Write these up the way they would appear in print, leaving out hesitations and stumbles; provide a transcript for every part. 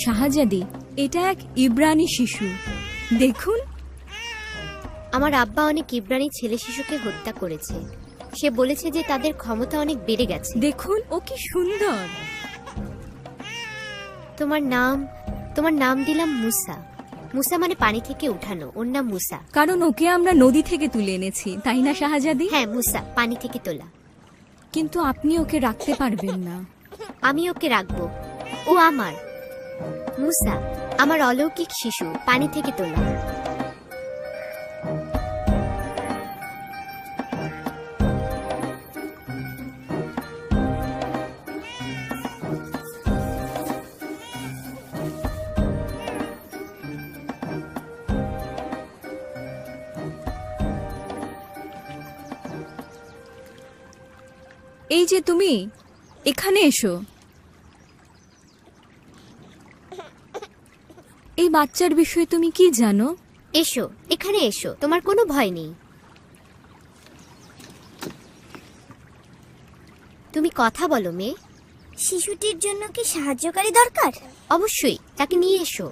শাহজাদি, এটা এক ইব্রানি শিশু। দেখুন, আমার আব্বা অনেক ইব্রানি ছেলে শিশুকে হত্যা করেছে। সে বলেছে যে তাদের ক্ষমতা অনেক বেড়ে গেছে। দেখুন ও কি সুন্দর। তোমার নাম দিলাম মুসা। মুসা মানে পানি থেকে উঠানো। ওর নাম মুসা। কারণ ওকে আমরা নদী থেকে তুলে এনেছি, তাই না শাহজাদি? হ্যাঁ, মুসা, পানি থেকে তোলা। কিন্তু আপনি ওকে রাখতে পারবেন না। আমি ওকে রাখবো। ও আমার মুসা, আমার অলৌকিক শিশু, পানি থেকে তোলা। এই যে তুমি, এখানে এসো। এই বাচ্চার বিষয়ে তুমি কি জানো? এসো, এখানে এসো, তোমার কোনো ভয় নেই। তুমি কথা বলো মেয়ে। শিশুটির জন্য কি সাহায্যকারী দরকার? অবশ্যই, তাকে নিয়ে এসো।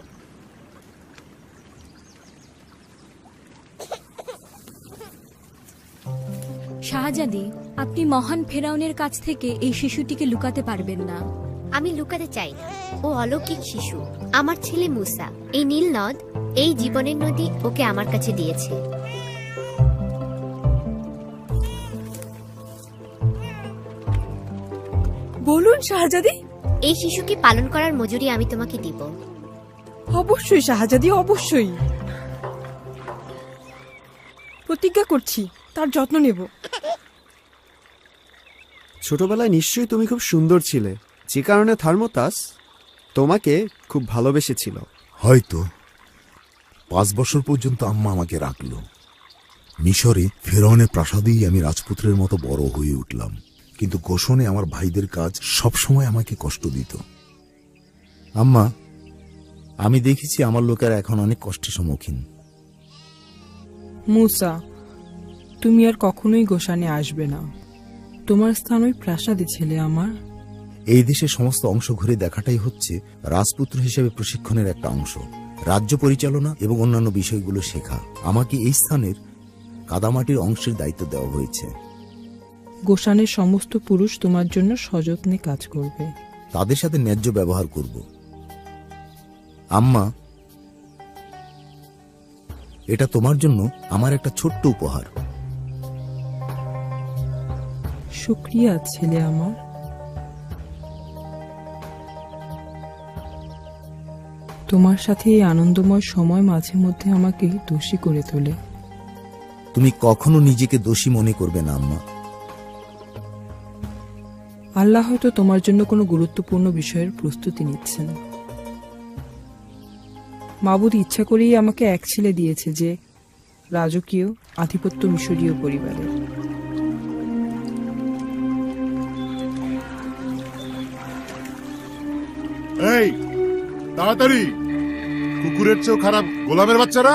শাহজাদি, আপনি মহান ফেরাউনের কাছ থেকে এই শিশুটিকে লুকাতে পারবেন না। আমি লুকাতে চাই না। ও অলৌকিক শিশু, আমার ছেলে মুসা। এই নীল নদ, এই জীবনের নদী ওকে আমার কাছে দিয়েছে। বলুন শাহজাদি। এই শিশুকে পালন করার মজুরি আমি তোমাকে দিব। অবশ্যই শাহজাদি, অবশ্যই। প্রতিজ্ঞা করছি তার যত্ন নেব। ছোটবেলায় নিশ্চয়ই তুমি খুব সুন্দর ছিলে, যে কারণে থার্মোতাস তোমাকে খুব ভালোবেসেছিল। হয়তো 5 বছর পর্যন্ত আম্মা আমাকে রাখলো। মিশরে ফেরাউনের প্রাসাদেই আমি রাজপুত্রের মতো বড় হয়ে উঠলাম। কিন্তু গোশনে আমার ভাইদের কাজ সবসময় আমাকে কষ্ট দিত। আম্মা, আমি দেখেছি আমার লোকেরা এখন অনেক কষ্টের সম্মুখীন। মুসা, তুমি আর কখনোই গোশানে আসবে না। তোমার স্থান ওই প্রাসাদে ছেলে আমার। এই দেশের সমস্ত অংশ ঘুরে দেখাটাই হচ্ছে রাজপুত্র হিসেবে প্রশিক্ষণের একটা অংশ। রাজ্য পরিচালনা এবং অন্যান্য বিষয়গুলো শেখা। আমাকে এই স্থানের কাদামাটির অংশের দায়িত্ব দেওয়া হয়েছে। গোশানের সমস্ত পুরুষ তোমার জন্য সযত্নে কাজ করবে। তাদের সাথে ন্যায্য ব্যবহার করব। আম্মা, এটা তোমার জন্য আমার একটা ছোট্ট উপহার। শুকরিয়া ছেলে আমার। তোমার সাথে এই আনন্দময় সময় মাঝে মধ্যে আমাকে দোষী করে তোলে। তুমি কখনো নিজেকে দোষী মনে করবে না আম্মা। আল্লাহ হয়তো তোমার জন্য কোনো গুরুত্বপূর্ণ বিষয়ের প্রস্তুতি নিচ্ছেন। মাবুদ ইচ্ছা করেই আমাকে এক ছেলে দিয়েছে যে রাজকীয় আধিপত্য মিশরীয় পরিবারের। এই তাড়াতাড়ি, কুকুরের চেয়েও খারাপ গোলামের বাচ্চারা।